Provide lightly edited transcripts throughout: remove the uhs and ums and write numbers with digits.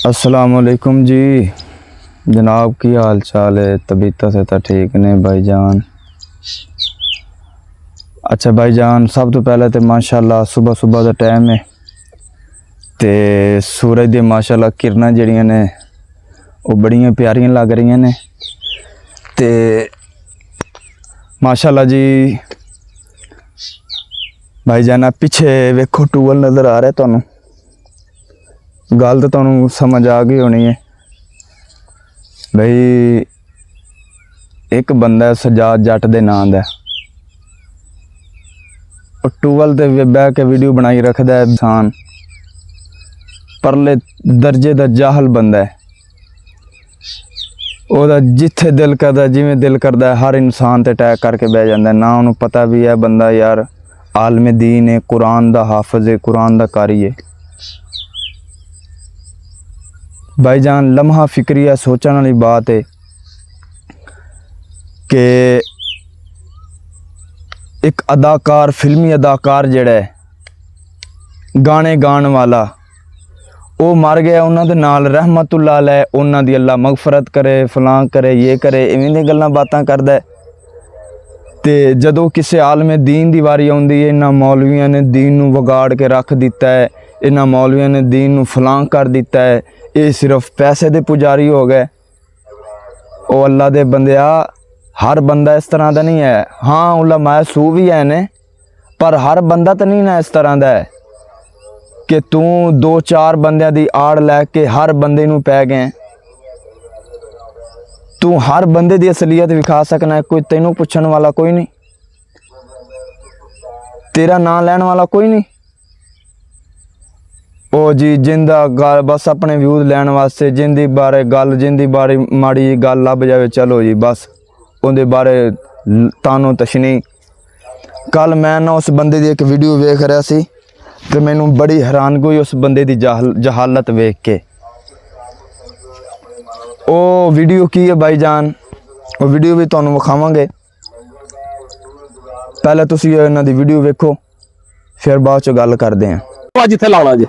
अस्सलामुअलैकुम जी जनाब, की हाल चाल है? तबीयत से तो ठीक ने भाईजान। अच्छा भाईजान, सब तो पहले तो माशाल्लाह सुबह सुबह का टाइम है तो सूरज दी माशाल्लाह किरणा जड़ियां ने वो बड़ियां प्यारियां लग रही ने ते माशाल्लाह जी। भाईजान पिछे वेखो टूवल नज़र आ रहा है, गल तो तुहानू समझ आ गई होनी है। भाई एक बंदा सजाद जट दे नाम दा, टूवल ते बह के वीडियो बनाई रखदा है। इंसान परले दर्जे दा जाहल बंदा है, ओदा जिथे दिल करदा जिवें दिल करदा हर इंसान ते अटैक करके बह जांदा। ना उन्होंने पता भी है बंदा यार आलम दीन है, कुरान दा हाफिज है, कुरान दा कारी है। भाईजान लम्हा फिक्रिया सोचने वाली बात है कि एक अदाकार, फिल्मी अदाकार जड़ा है, गाने गाने वाला, वो मर गया। उन्होंने नाल रहमतुल्लाह अलैह, उन्हों दी अल्लाह मगफरत करे, फलां करे, ये करे, इवें दी गल्लां बातां करदा है। ते जदों किसी आलम दीन दी वारी आउंदी है, इन्हां मौलवियां ने दीन नूं वगाड़ के रख दिता है, इन्हां मौलवियां ने दीन नूं फलां कर दिता है, ये सिर्फ पैसे दे पुजारी हो गए। ओ अल्लाह दे बंदिया, हर बंदा इस तरह का नहीं है। हाँ उलमा सू भी है ने, पर हर बंदा तो नहीं ना इस तरह का है कि तू दो चार बंदियां दी आड़ लैके हर बंदे नूं पै गए। तू हर बंदे दी असलियत विखा सकना है, कोई तेनों पुछण वाला कोई नहीं, तेरा नाम लैण वाला कोई नहीं। ओ जी जिंदा गल बस अपने व्यूज लैण वास्ते, जिंदी बारे गल, जिंदी बारे माड़ी गल लभ जाए, चलो जी बस उनके बारे तानो तशनी। कल मैं ना उस बंदे की एक वीडियो वेख रहा सी तो मैनू बड़ी हैरानगी हुई उस बंदे की जहालत वेख के। ओ वीडियो की है भाईजान, वो वीडियो भी तुहानू विखावांगे। पहले तुसीं इन्हां दी वीडियो वेखो, फिर बाद च गल करदे हां। जिथे लाउणा जे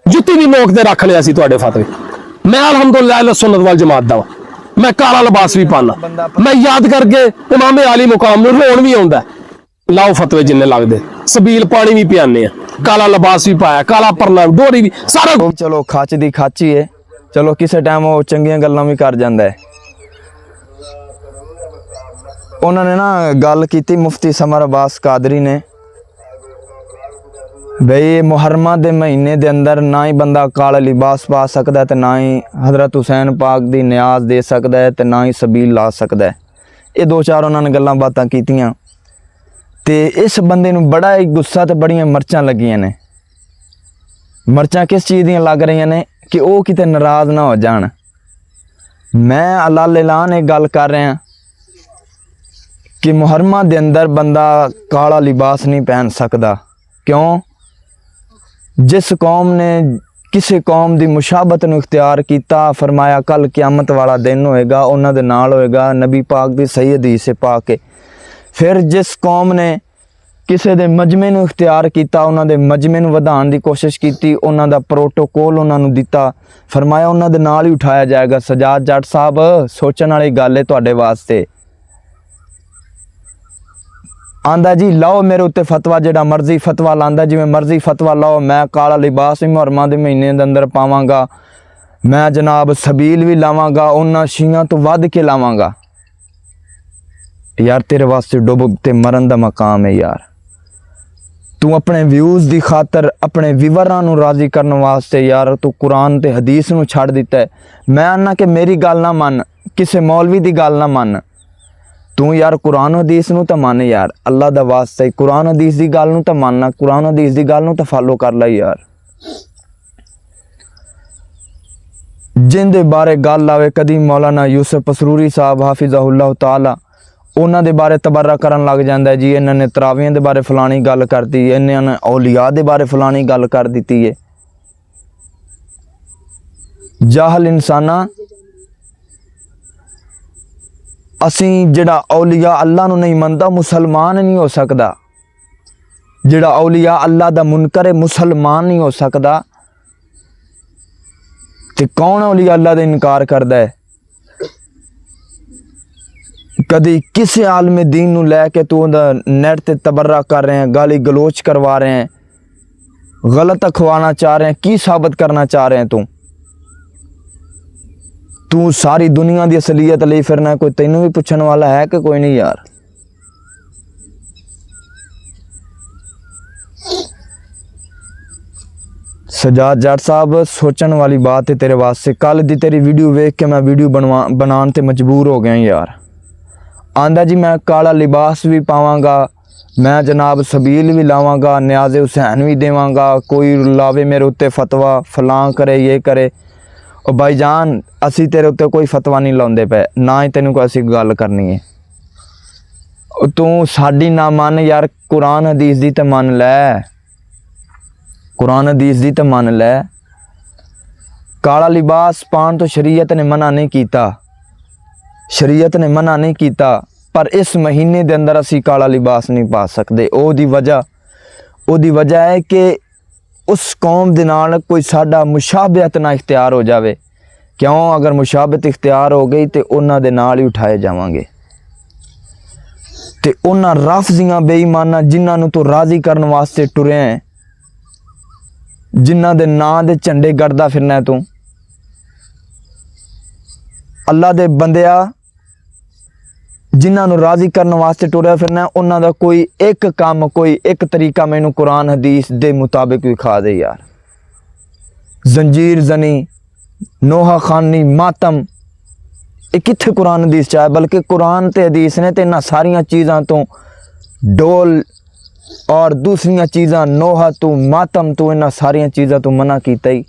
जुत्ती भी नोक ते रख लिया सी तुहाडे फतवे। मैं अलहमदुलिल्लाह अहले सुन्नत वल जमात दा वां। मैं काला लिबास भी पाना, मैं याद करके इमाम अली मुकाम नूं रोण भी आउंदा। लाओ फतवे जिन्ने लगदे, सबील पानी भी पियाने आ, काला लिबास भी पाया, काला परना, डोरी भी सारा। चलो खच दी खच ही है, चलो किसी टाइम वो चंगियां गल्लां भी कर जांदा है। उन्होंने ना गल की मुफ्ती समर अब्बास कादरी ने, बई मुहर्रमा दे महीने दे अंदर ना ही बंदा काला लिबास पा सकता है, तो ना ही हज़रत हुसैन पाक दी न्याज दे सकता है, तो ना ही सबील ला सकता है। ये दो चार उन्होंने गल्लां बातां कीतियां ते इस बंदे नूं बड़ा ही गुस्सा ते बड़ियां मर्चां लगियां ने। मर्चां किस चीज़ दियां लग रही ने कि वो किते नाराज़ ना हो जान। मैं अल्लाह ऐलान एक गल कर रहा कि मुहर्रमा दे अंदर बंदा काला लिबास नहीं पहन सकता। क्यों? जिस कौम ने किसी कौम की मुशाबत नूं इख्तियार किया, फरमाया कल क़यामत वाला दिन होएगा, उन्हां दे नाल होएगा, नबी पाक दी सही हदीस से पा के। फिर जिस कौम ने किसी दे मजमे नूं इख्तियार किया, उन्हां दे मजमे नूं वधाउण दी कोशिश की, उन्हां दा प्रोटोकोल उन्हां नूं दिता, फरमाया उन्हां दे नाल ही उठाया जाएगा। सजाद जट साहब सोचण वाली गल है तुहाडे वास्ते। आंदा जी लाओ मेरे उत्ते फतवा, जिहड़ा मर्जी फतवा लांदा, जिवें मर्जी फतवा लाओ, मैं काला लिबास भी मुहर्रमा दे महीने दे अंदर पावांगा, मैं जनाब सबील भी लावांगा, उन्हां शियां तो वध के लावांगा। यार तेरे वास्ते डुब ते मरन दा मकाम है यार। तू अपने व्यूज़ की खातर, अपने व्यूवरां नूं राज़ी करने वास्ते यार तू कुरान ते हदीस नूं छड्ड दिता है। मैं आना कि मेरी गल ना मन, किसी मौलवी की गल ना मन, तू यार कुरान हदीस नूं तां मन यार, अल्लाह दा वास्ता कुरान हदीस की गल नूं तां मानना, कुरान हदीस की गल नूं तां फॉलो कर ला यार। जिंदे बारे गल आवे, कदी मौलाना यूसुफ पसरूरी साहब हाफिज़हुल्लाह ताला उन्हां दे बारे तबर्रा करन लग जांदा है जी, इन्हां ने तरावियां दे बारे फलानी गल कर दी, इन्हां ने औलिया दे बारे फलानी गल कर दी है। जाहल इंसाना असीं जिहड़ा औलिया अल्लाह नूं नहीं मनदा मुसलमान नहीं हो सकदा। जिहड़ा औलिया अल्लाह दा मुनकर है मुसलमान नहीं हो सकदा। ਤੇ ਕੌਣ ਔਲੀ ਅੱਲਾ ਦਾ ਇਨਕਾਰ ਕਰਦਾ ਹੈ? ਕਦੀ ਕਿਸੇ ਆਲਮ ਦੀਨ ਨੂੰ ਲੈ ਕੇ ਤੂੰ ਉਹਦਾ ਨੈਟ ਤੇ ਤਬਰਰਾ ਕਰ ਰਹੇ ਹੈ, ਗਾਲੀ ਗਲੋਚ ਕਰਵਾ ਰਹੇ ਹੈ, गलत अखवाना चाह रहे हैं, की साबित करना चाह रहे हैं? तू सारी दुनिया की असलीयत ले फिरना, कोई तेनू भी पूछने वाला है कि कोई नहीं यार? सजाद जट साहब, सोचने वाली बात है तेरे वास्ते। कल दी तेरी वीडियो वेख के मैं वीडियो बनाने ते मजबूर हो गया यार। आंदा जी मैं काला लिबास भी पावांगा, मैं जनाब सबील भी लावांगा, न्याज़े हुसैन भी देवांगा, कोई लावे मेरे उत्ते फतवा फलां करे ये करे। और भाईजान असी तेरे उत्ते कोई फतवा नहीं लाउंदे पे, ना ही तेनू कोई असी गल करनी है। तू साडी ना मन यार, कुरान हदीस दी ते मन लै, कुरान हदीस दी ते मन लै। काला लिबास पान तो शरीयत ने मना नहीं कीता, शरीयत ने मना नहीं कीता, पर इस महीने दे अंदर असी काला लिबास नहीं पा सकते। ओदी वजह है कि उस कौम दे नाल कोई साडा मुशाबहत ना इख्तियार हो जाए। क्यों? अगर मुशाबहत इख्तियार हो गई तो उन्हां दे नाल ही उठाए जावांगे। ते उन्हां राफजियां बेईमाना जिन्हां नूं तू राजी करन वास्ते टुरे हैं, जिन्हां दे नां दे झंडे गड़दा फिरना है तू, अल्लाह दे बंदिया जिन्हां नूं राजी करने वास्ते टुरिया फिरना, उन्हां दा कोई एक काम, कोई एक तरीका मैनू कुरान हदीस दे मुताबिक विखा दे यार। जंजीर जनी, नोहा खानी, मातम, ये कित्थे कुरान हदीस च है? बल्कि कुरान ते हदीस ने ते इन्हां सारियां चीज़ां तो, डोल और दूसरियां चीज़ां, नोहा तू, मातम तू, इन्हां सारियां चीज़ां तो मना कीता ही।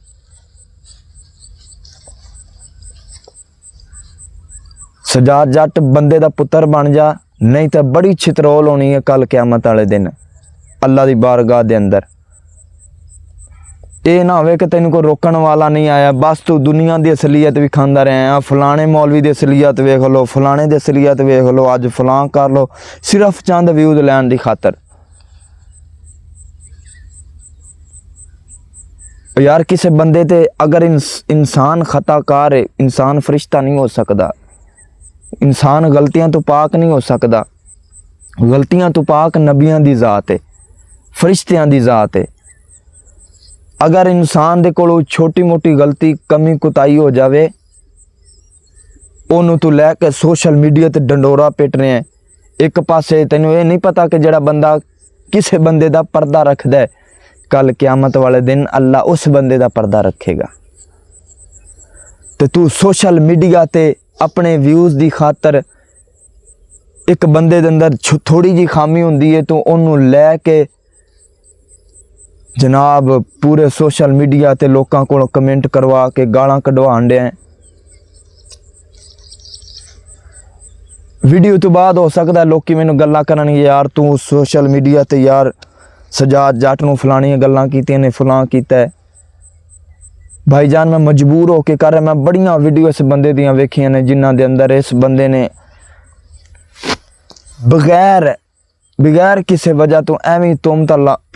सजाद जट बंदे दा पुत्र बन जा, नहीं तो बड़ी छितरोल होनी है कल क़यामत वाले दिन अल्लाह दी बारगाह दे अंदर। ये ना होवे कि तेन को रोकण वाला नहीं आया, बस तू दुनिया की असलीयत भी खांदा रहा। फलाने मौलवी की असलीयत वेख लो, फलाने की असलीयत वेख लो, अज फलां कर लो, सिर्फ चंद व्यूज लैण की खातर। यार किसी बंदे ते अगर इंसान खताकार है, इंसान फरिश्ता नहीं हो सकता, इंसान गलतियां तो पाक नहीं हो सकता। गलतियां तो पाक नबियां दी जात है, फरिश्तियां दी जात है। अगर इंसान दे कोलों छोटी मोटी गलती कमी कुताई हो जावे, ओनू तू लैके सोशल मीडिया ते डंडोरा पिट रहे हैं। एक पासे तेनू ये नहीं पता कि जेड़ा बंदा किसी बंदे दा पर्दा रखदा है, कल क़यामत वाले दिन अल्लाह उस बंदे दा पर्दा रखेगा। ते तू सोशल मीडिया ते अपने व्यूज़ की खातर एक बंदे दे अंदर थोड़ी जी खामी होंदी है, तो उन्होंने लैके जनाब पूरे सोशल मीडिया ते लोगों को कमेंट करवा के गालां कढवाण दे हैं। वीडियो तो बाद हो सकता है लोग मैनू गल्लां करनगे, यार तू सोशल मीडिया ते यार सजाद जट नूं फलाणियां गल्लां कीतियां ने, फलां कीता है। भाईजान मैं मजबूर होके कर रहा, मैं बड़ियां वीडियो इस बंदे दियां वेखियां ने जिन्हां दे अंदर इस बंदे ने बगैर किसी वजह तो एवं तुमत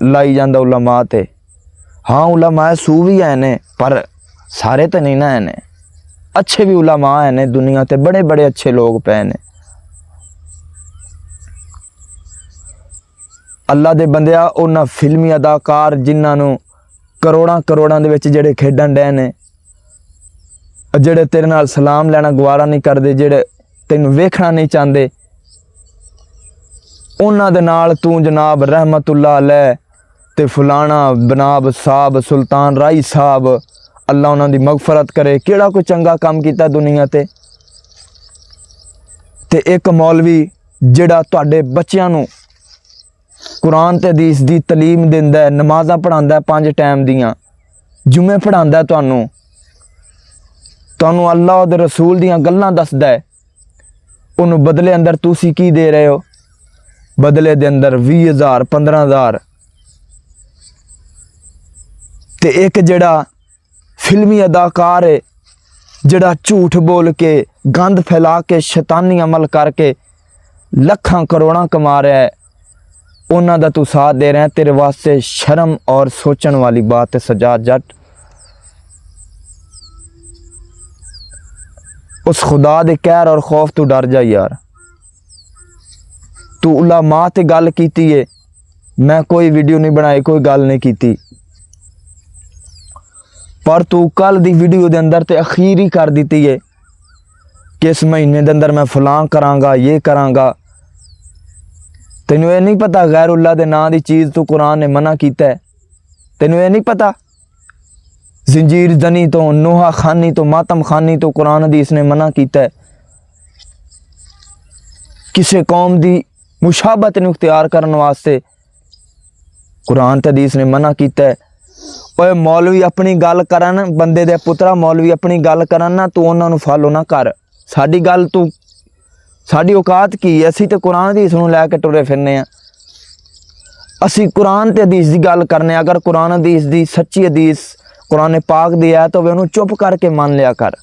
लाई जाता उलमा ते। हाँ उलमा सू भी है ने, पर सारे तो नहीं ना है ने, अच्छे भी उलमा है ने दुनिया ते, बड़े बड़े अच्छे लोग पे ने। अल्लाह दे बंदिया उन्हां फिल्मी अदाकार जिन्हां नूं करोड़ां दे विच जेड़े खेडन डे ने, जेड़े तेरे नाल सलाम लेना गवारा नहीं करते, जेड़े तेनू वेखना नहीं चाहते, उन्हां दे नाल तू जनाब रहमतुल्लाह अलैह ते फलाना जनाब साहब सुल्तान राई साहब, अल्लाह उन्हां दी मगफरत करे, केड़ा कोई चंगा काम कीता दुनिया ते एक मौलवी जेड़ा तुहाडे बच्चियां नूं कुरान ते हदीस दी तलीम दिंदा है, नमाज़ां पढ़ांदा है 5 टाइम दियां, जुमे पढ़ांदा है, तुहानूं अल्लाह दे रसूल दियां गल्लां दसदा है, उन्होंने बदले अंदर तुसी की दे रहे हो? बदले दे अंदर 20,000 15,000। ते एक जेड़ा फिल्मी अदाकार है, जेड़ा झूठ बोल के गंद फैला के शैतानी अमल करके लखां करोड़ां कमा रहा है, उन्हां दा तू साथ दे रहा है। तेरे वास्ते शर्म और सोचण वाली बात है सजाद जट। उस खुदा दे कहर और खौफ तू डर जा यार। तू उलमा ते गल कीती है, मैं कोई वीडियो नहीं बनाई, कोई गल नहीं कीती, पर तू कल दी वीडियो दे अंदर ते अखीर ही कर दी है कि इस महीने दे अंदर मैं फलां करांगा, ये करांगा। तेनू ये नहीं पता गैरुल्लाह दे नां दी चीज़ तू कुरान ने मना कीता है? तेनू ये नहीं पता जंजीर जनी तो, नोहा खानी तो, मातम खानी तो कुरान हदीस ने मना कीता है। किसी कौम दी मुशाबत नूं इख्तियार करने वास्ते कुरान ते हदीस ने मना कीता है। ओए मौलवी अपनी गल करन, बंदे दे पुत्रा मौलवी अपनी गल करन ना, तू उन्हां नूं फॉलो ना कर। साडी गल तू, साडी औकात की है? असीं ते कुरान हदीस नूं लैके टुरे फिरने आ। असीं कुरान ते हदीस दी गल करने। अगर कुरान हदीस दी सच्ची हदीस कुरान पाक दी है तो उन्होंने चुप करके मान लिया कर।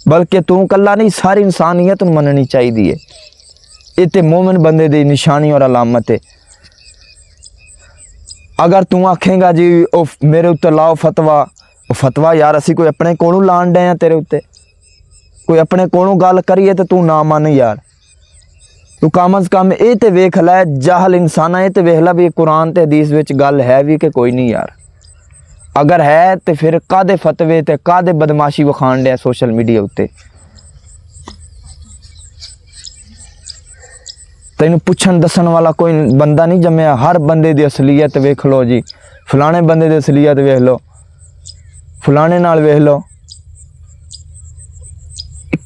बल्कि तू कला नहीं, सारी इंसानियत नूं मननी चाहिए है। ये तो मोमिन बंदे दी निशानी और अलामत है। अगर तू आखेगा जी ओ मेरे उत्ते लाओ फतवा, ओ फतवा यार असी कोई अपने कोलों लाण डे आ तेरे उत्ते, कोई अपने कोलों गल करिए तो तू ना मान यार। तू कम अज कम ये तो वेख लै, जाहल इंसान ये तो वेख ला भी कुरान ते हदीस विच गल है भी कि कोई नहीं यार। अगर है तो फिर कादे फतवे ते कादे बदमाशी विखाण डे सोशल मीडिया उत्ते? तेन पुछन दसन वाला कोई बंदा नहीं जमया। हर बंदे दी असलीयत वेख लो जी, फलाने बंदे दी असलीयत वेख लो, फलाने नाल वेख लो।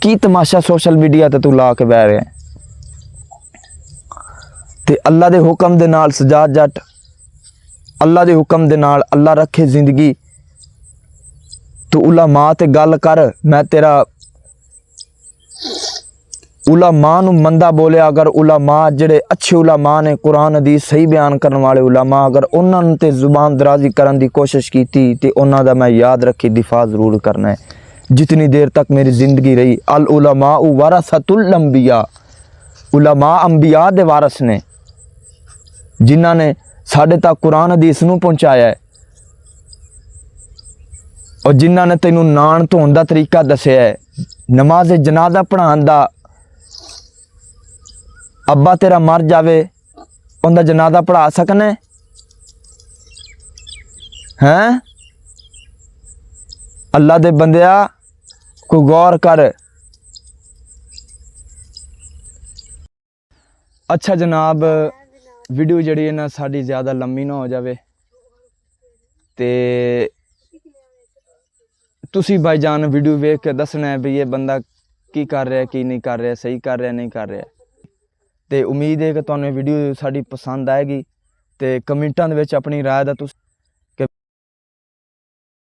की तमाशा सोशल मीडिया ते तू ला के बह रहा है। ते अल्लाह दे हुक्म दे नाल सजाद जट, अल्लाह दे हुक्म दे नाल अल्लाह रखे जिंदगी। तू उलमा ते गल कर, मैं तेरा उलमा नूं मंदा बोलिया। अगर उलमा जिहड़े अच्छे उलमा ने, कुरान हदीस सही बयान करने वाले उलमा, अगर उन्होंने ते जुबान दराजी करने की कोशिश की तो उन्हों मैं याद रखी दिफा जरूर करना है जितनी देर तक मेरी जिंदगी रही। अल उलमा वरसतुल अंबिया, उलमा अंबिया दे वारस ने, जिन्हों ने साढ़े तक कुरान हदीस नूं पहुँचाया है और जिन्हों ने तेनों नान धोन का तरीका दसिया है, नमाज जनाजा पढ़ाने का। अब्बा तेरा मर जावे, उनका जनाजा पढ़ा सकने हैं? अल्लाह दे बंदिया को गौर कर। अच्छा जनाब, वीडियो जड़ी है ना साड़ी ज़्यादा लंबी ना हो जावे ते तुसी भाईजान वीडियो वेख के दसना है भी ये बंदा की कर रहा है, की नहीं कर रहा, सही कर रहा नहीं कर रहा। तो उम्मीद है कि तुहानू वीडियो साड़ी पसंद आएगी। तो कमेंटां दे विच अपनी राय दा तुस